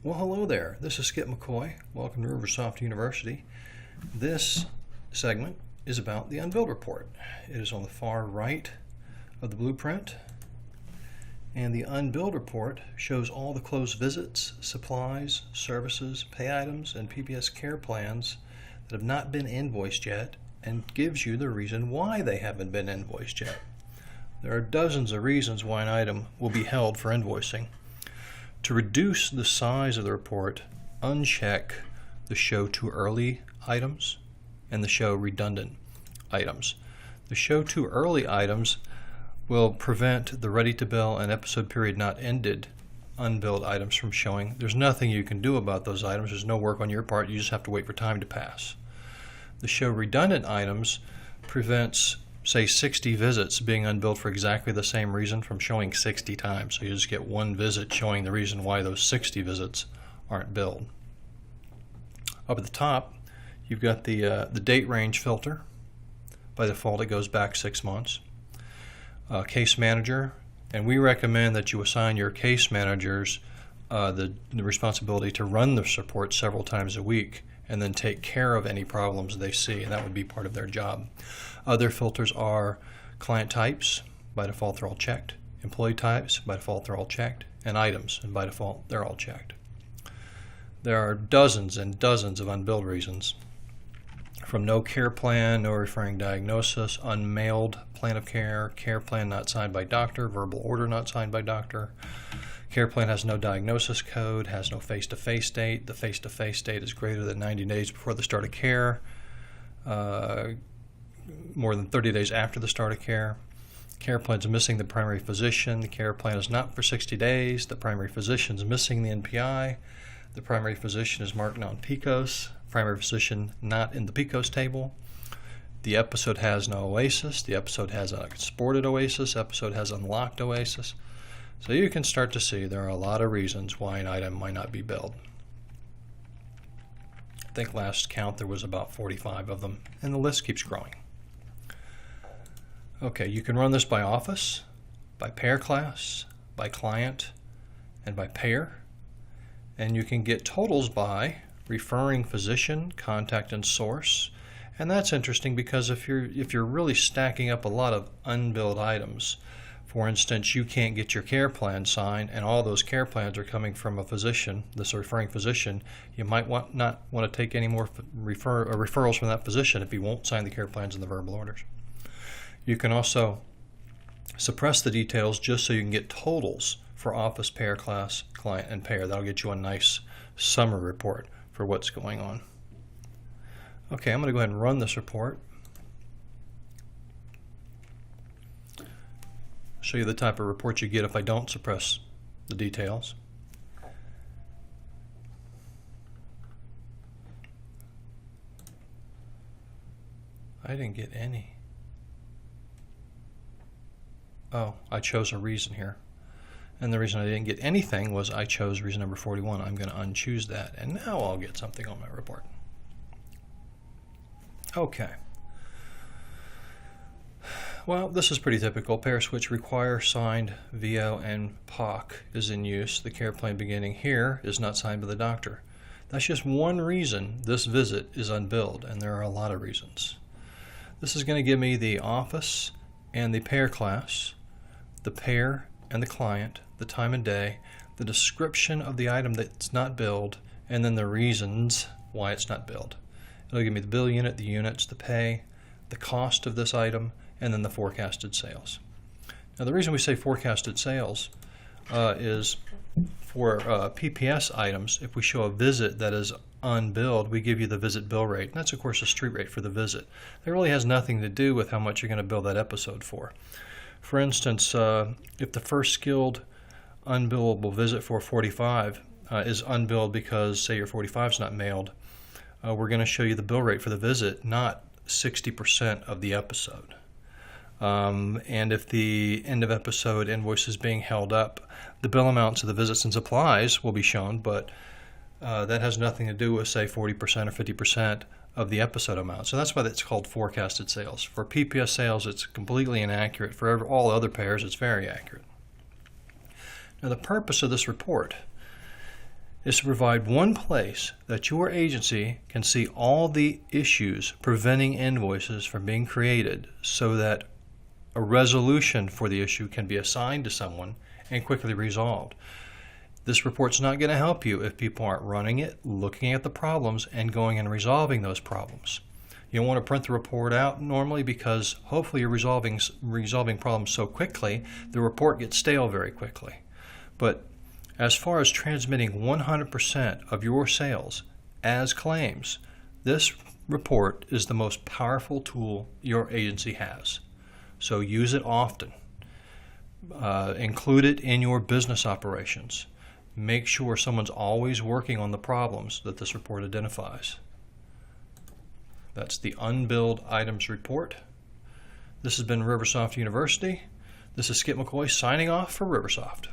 Well, hello there. This is Skip McCoy. Welcome to RiverSoft University. This segment is about the Unbilled report. It is on the far right of the blueprint. And the Unbilled report shows all the closed visits, supplies, services, pay items, and PPS care plans that have not been invoiced yet and gives you the reason why they haven't been invoiced yet. There are dozens of reasons why an item will be held for invoicing. To reduce the size of the report, uncheck the Show Too Early items and the Show Redundant items. The Show Too Early items will prevent the Ready to Bill and Episode Period Not Ended unbilled items from showing. There's nothing you can do about those items. There's no work on your part. You just have to wait for time to pass. The Show Redundant items prevents, say, 60 visits being unbilled for exactly the same reason from showing 60 times. So you just get one visit showing the reason why those 60 visits aren't billed. Up at the top, you've got the date range filter. By default, it goes back 6 months. Case manager, and we recommend that you assign your case managers the responsibility to run this report several times a week and then take care of any problems they see, and that would be part of their job. Other filters are client types, by default they're all checked, employee types, by default they're all checked, and items, and by default they're all checked. There are dozens and dozens of unbilled reasons, from no care plan, no referring diagnosis, unmailed plan of care, care plan not signed by doctor, verbal order not signed by doctor, care plan has no diagnosis code, has no face-to-face date, the face-to-face date is greater than 90 days before the start of care, more than 30 days after the start of care. Care plan is missing the primary physician. The care plan is not for 60 days. The primary physician is missing the NPI. The primary physician is marked non-PICOS. Primary physician not in the PICOS table. The episode has no OASIS. The episode has an exported OASIS. Episode has unlocked OASIS. So you can start to see there are a lot of reasons why an item might not be billed. I think last count there was about 45 of them, and the list keeps growing. Okay, you can run this by office, by payer class, by client, and by payer. And you can get totals by referring physician, contact, and source. And that's interesting because if you're really stacking up a lot of unbilled items, for instance, you can't get your care plan signed, and all those care plans are coming from a physician, this referring physician, you might not want to take any more referrals from that physician if he won't sign the care plans and the verbal orders. You can also suppress the details just so you can get totals for office, payer class, client, and payer. That'll get you a nice summary report for what's going on. Okay, I'm going to go ahead and run this report. Show you the type of report you get if I don't suppress the details. I didn't get any. Oh, I chose a reason here. And the reason I didn't get anything was I chose reason number 41. I'm going to unchoose that, and now I'll get something on my report. Okay. Well, this is pretty typical. Payer switch require signed VO and POC is in use. The care plan beginning here is not signed by the doctor. That's just one reason this visit is unbilled, and there are a lot of reasons. This is going to give me the office and the payer class, the payer and the client, the time and day, the description of the item that's not billed, and then the reasons why it's not billed. It'll give me the bill unit, the units, the pay, the cost of this item, and then the forecasted sales. Now the reason we say forecasted sales is for PPS items, if we show a visit that is unbilled, we give you the visit bill rate. And that's of course the street rate for the visit. That really has nothing to do with how much you're going to bill that episode for. For instance, if the first skilled unbillable visit for 45 is unbilled because, say, your 45 is not mailed, we're going to show you the bill rate for the visit, not 60% of the episode. And if the end of episode invoice is being held up, the bill amounts of the visits and supplies will be shown, but that has nothing to do with, say, 40% or 50% of the episode amount. So that's why it's called forecasted sales. For PPS sales, it's completely inaccurate. For all other payers, it's very accurate. Now, the purpose of this report is to provide one place that your agency can see all the issues preventing invoices from being created so that a resolution for the issue can be assigned to someone and quickly resolved. This report's not going to help you if people aren't running it, looking at the problems, and going and resolving those problems. You don't want to print the report out normally because hopefully you're resolving problems so quickly, the report gets stale very quickly. But as far as transmitting 100% of your sales as claims, this report is the most powerful tool your agency has. So use it often. Include it in your business operations. Make sure someone's always working on the problems that this report identifies. That's the Unbilled Items Report. This has been RiverSoft University. This is Skip McCoy signing off for RiverSoft.